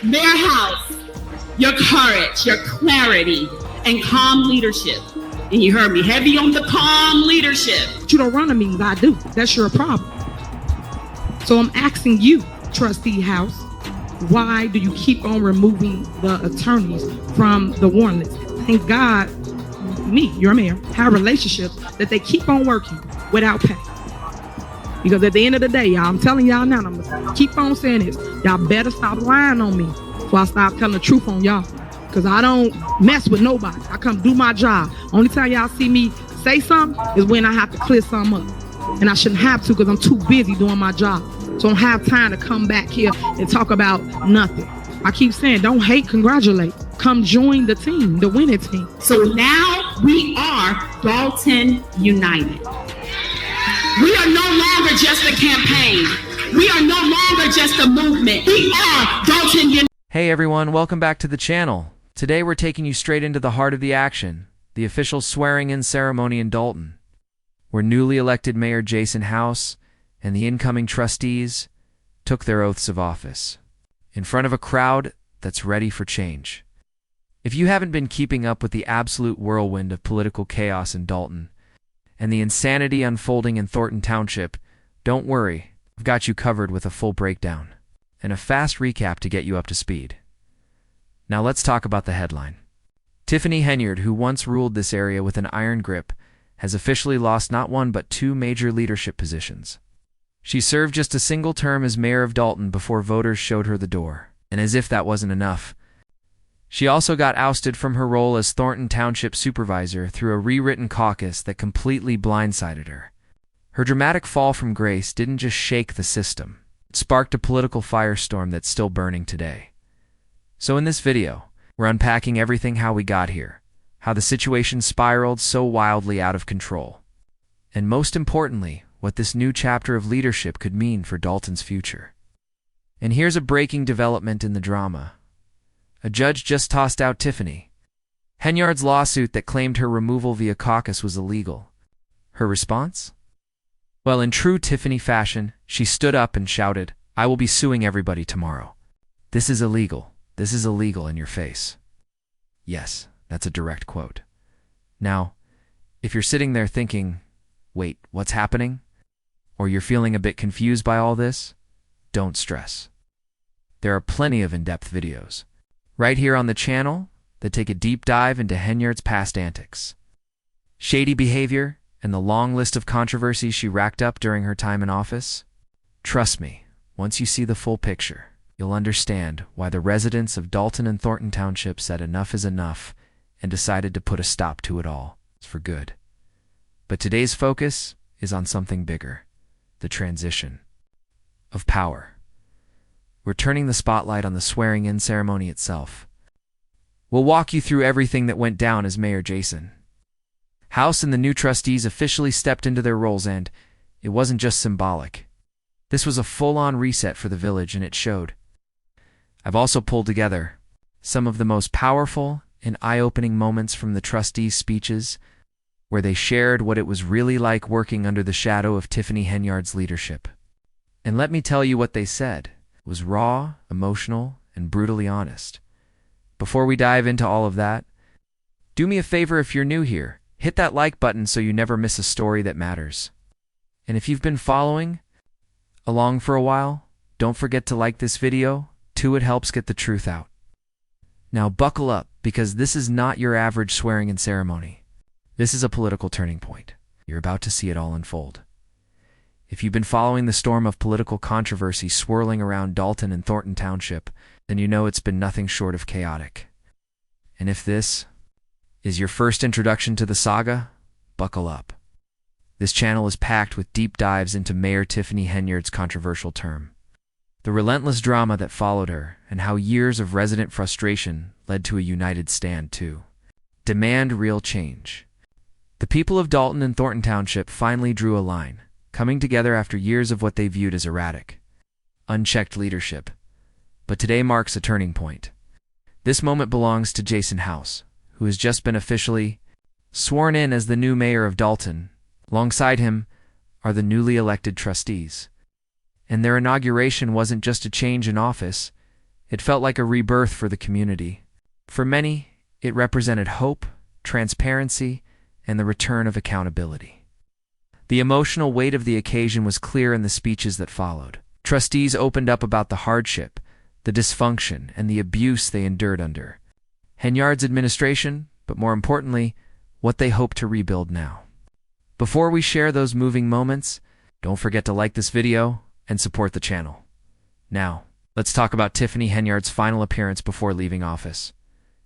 Mayor House, your courage, your clarity, and calm leadership. And you heard me, heavy on the calm leadership. You don't run a meeting, I do. That's your problem. So I'm asking you, Trustee House, why do you keep on removing the attorneys from the warrant list? Thank God, me, your mayor, have relationships that they keep on working without pay. Because at the end of the day, y'all, I'm telling y'all now, I'm gonna keep on saying this. Y'all better stop lying on me before I stop telling the truth on y'all. Because I don't mess with nobody. I come do my job. Only time y'all see me say something is when I have to clear something up. And I shouldn't have to because I'm too busy doing my job. So I don't have time to come back here and talk about nothing. I keep saying, don't hate, congratulate. Come join the team, the winning team. So now we are Dolton United. We are no longer just a campaign. We are no longer just a movement. We are Dolton United. Hey everyone, welcome back to the channel. Today we're taking you straight into the heart of the action, the official swearing-in ceremony in Dolton, where newly elected Mayor Jason House and the incoming trustees took their oaths of office, in front of a crowd that's ready for change. If you haven't been keeping up with the absolute whirlwind of political chaos in Dolton and the insanity unfolding in Thornton Township, don't worry, I've got you covered with a full breakdown and a fast recap to get you up to speed. Now let's talk about the headline. Tiffany Henyard, who once ruled this area with an iron grip, has officially lost not one but two major leadership positions. She served just a single term as mayor of Dolton before voters showed her the door. And as if that wasn't enough, she also got ousted from her role as Thornton Township supervisor through a rewritten caucus that completely blindsided her. Her dramatic fall from grace didn't just shake the system, it sparked a political firestorm that's still burning today. So in this video, we're unpacking everything how we got here, how the situation spiraled so wildly out of control, and most importantly, what this new chapter of leadership could mean for Dolton's future. And here's a breaking development in the drama. A judge just tossed out Tiffany Henyard's lawsuit that claimed her removal via caucus was illegal. Her response? Well, in true Tiffany fashion, she stood up and shouted, "I will be suing everybody tomorrow. This is illegal. This is illegal in your face." Yes, that's a direct quote. Now, if you're sitting there thinking, wait, what's happening? Or you're feeling a bit confused by all this, don't stress. There are plenty of in-depth videos right here on the channel that take a deep dive into Henyard's past antics, shady behavior, and the long list of controversies she racked up during her time in office. Trust me, once you see the full picture, you'll understand why the residents of Dolton and Thornton Township said enough is enough and decided to put a stop to it all. It's for good. But today's focus is on something bigger, the transition of power. We're turning the spotlight on the swearing-in ceremony itself. We'll walk you through everything that went down as Mayor Jason House and the new trustees officially stepped into their roles, and it wasn't just symbolic. This was a full-on reset for the village, and it showed. I've also pulled together some of the most powerful and eye-opening moments from the trustees' speeches, where they shared what it was really like working under the shadow of Tiffany Henyard's leadership. And let me tell you what they said. It was raw, emotional, and brutally honest. Before we dive into all of that, do me a favor if you're new here. Hit that like button so you never miss a story that matters. And if you've been following along for a while, don't forget to like this video, too. It helps get the truth out. Now buckle up, because this is not your average swearing-in ceremony. This is a political turning point. You're about to see it all unfold. If you've been following the storm of political controversy swirling around Dolton and Thornton Township, then you know it's been nothing short of chaotic. And if this is your first introduction to the saga, buckle up. This channel is packed with deep dives into Mayor Tiffany Henyard's controversial term, the relentless drama that followed her, and how years of resident frustration led to a united stand to demand real change. The people of Dolton and Thornton Township finally drew a line, coming together after years of what they viewed as erratic, unchecked leadership. But today marks a turning point. This moment belongs to Jason House, who has just been officially sworn in as the new mayor of Dolton. Alongside him are the newly elected trustees. And their inauguration wasn't just a change in office, It felt like a rebirth for the community. For many, it represented hope, transparency, and the return of accountability. The emotional weight of the occasion was clear in the speeches that followed. Trustees opened up about the hardship, the dysfunction, and the abuse they endured under Henyard's administration, but more importantly, what they hope to rebuild now. Before we share those moving moments, don't forget to like this video and support the channel. Now, let's talk about Tiffany Henyard's final appearance before leaving office.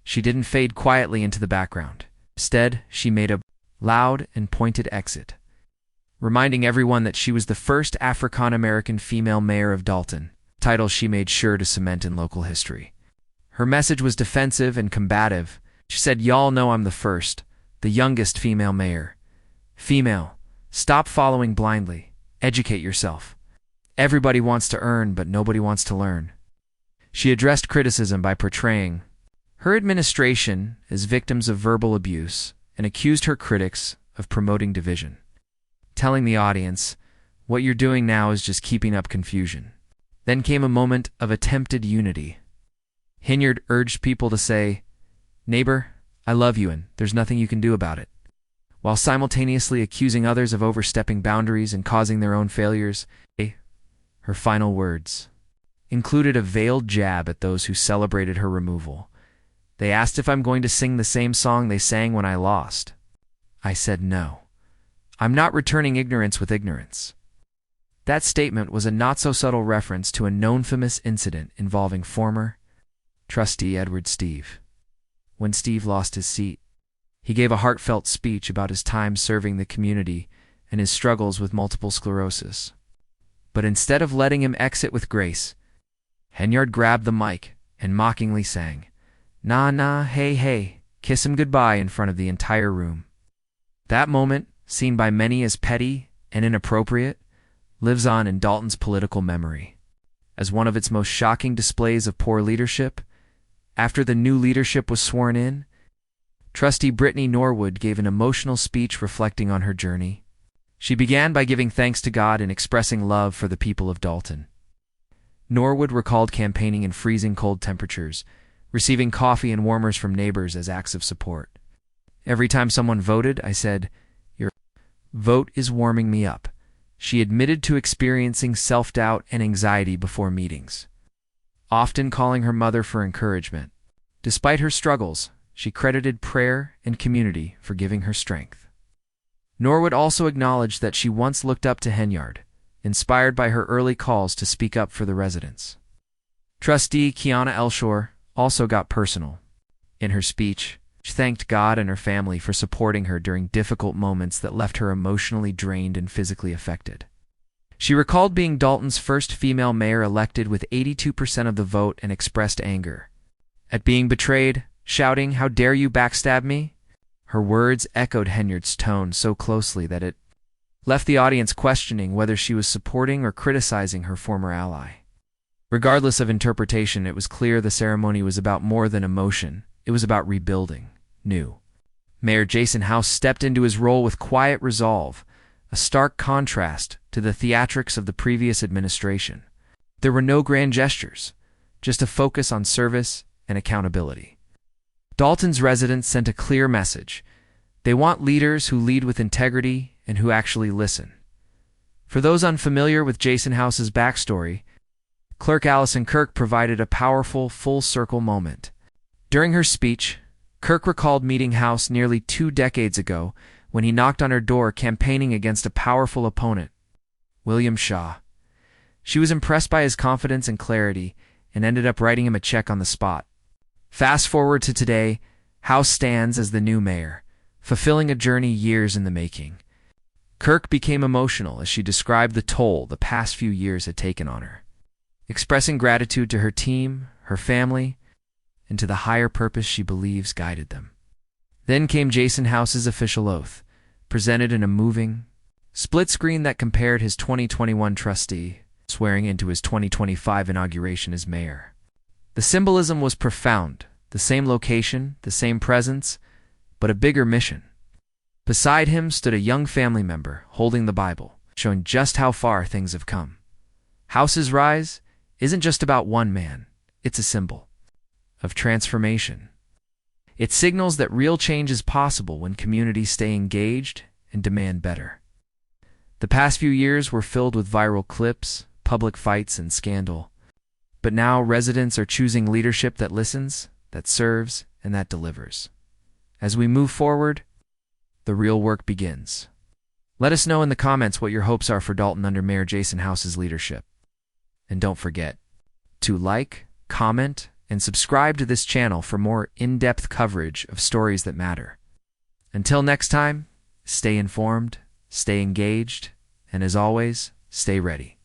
She didn't fade quietly into the background. Instead, she made a loud and pointed exit, reminding everyone that she was the first African-American female mayor of Dolton, a title she made sure to cement in local history. Her message was defensive and combative. She said, "Y'all know I'm the first, the youngest female mayor. Female, stop following blindly. Educate yourself. Everybody wants to earn, but nobody wants to learn." She addressed criticism by portraying her administration as victims of verbal abuse and accused her critics of promoting division, telling the audience, "What you're doing now is just keeping up confusion." Then came a moment of attempted unity. Henyard urged people to say, "Neighbor, I love you and there's nothing you can do about it," while simultaneously accusing others of overstepping boundaries and causing their own failures. Her final words included a veiled jab at those who celebrated her removal. "They asked if I'm going to sing the same song they sang when I lost. I said no. I'm not returning ignorance with ignorance." That statement was a not-so-subtle reference to a known famous incident involving former trustee Edward Steve. When Steve lost his seat, he gave a heartfelt speech about his time serving the community and his struggles with multiple sclerosis. But instead of letting him exit with grace, Henyard grabbed the mic and mockingly sang, "Nah, nah, hey, hey," kiss him goodbye in front of the entire room. That moment, seen by many as petty and inappropriate, lives on in Dolton's political memory as one of its most shocking displays of poor leadership. After the new leadership was sworn in, Trustee Brittany Norwood gave an emotional speech reflecting on her journey. She began by giving thanks to God and expressing love for the people of Dolton. Norwood recalled campaigning in freezing cold temperatures, receiving coffee and warmers from neighbors as acts of support. "Every time someone voted, I said, 'Your vote is warming me up.'" She admitted to experiencing self-doubt and anxiety before meetings, often calling her mother for encouragement. Despite her struggles, she credited prayer and community for giving her strength. Norwood also acknowledged that she once looked up to Henyard, inspired by her early calls to speak up for the residents. Trustee Kiana Elshore also got personal. In her speech, she thanked God and her family for supporting her during difficult moments that left her emotionally drained and physically affected. She recalled being Dolton's first female mayor elected with 82% of the vote and expressed anger at being betrayed, shouting, "How dare you backstab me?" Her words echoed Henyard's tone so closely that it left the audience questioning whether she was supporting or criticizing her former ally. Regardless of interpretation, it was clear the ceremony was about more than emotion. It was about rebuilding new. Mayor Jason House stepped into his role with quiet resolve, a stark contrast to the theatrics of the previous administration. There were no grand gestures, just a focus on service and accountability. Dolton's residents sent a clear message. They want leaders who lead with integrity and who actually listen. For those unfamiliar with Jason House's backstory, Clerk Allison Kirk provided a powerful full-circle moment. During her speech, Kirk recalled meeting House nearly 2 decades ago when he knocked on her door campaigning against a powerful opponent, William Shaw. She was impressed by his confidence and clarity and ended up writing him a check on the spot. Fast forward to today, House stands as the new mayor, fulfilling a journey years in the making. Kirk became emotional as she described the toll the past few years had taken on her, expressing gratitude to her team, her family, and to the higher purpose she believes guided them. Then came Jason House's official oath, presented in a moving split screen that compared his 2021 trustee swearing into his 2025 inauguration as mayor. The symbolism was profound, the same location, the same presence, but a bigger mission. Beside him stood a young family member holding the Bible, showing just how far things have come. House's rise isn't just about one man. it's a symbol of transformation. It signals that real change is possible when communities stay engaged and demand better. The past few years were filled with viral clips, public fights, and scandal. But now residents are choosing leadership that listens, that serves, and that delivers. As we move forward, the real work begins. Let us know in the comments what your hopes are for Dolton under Mayor Jason House's leadership. And don't forget to like, comment, and subscribe to this channel for more in-depth coverage of stories that matter. Until next time, stay informed, stay engaged, and as always, stay ready.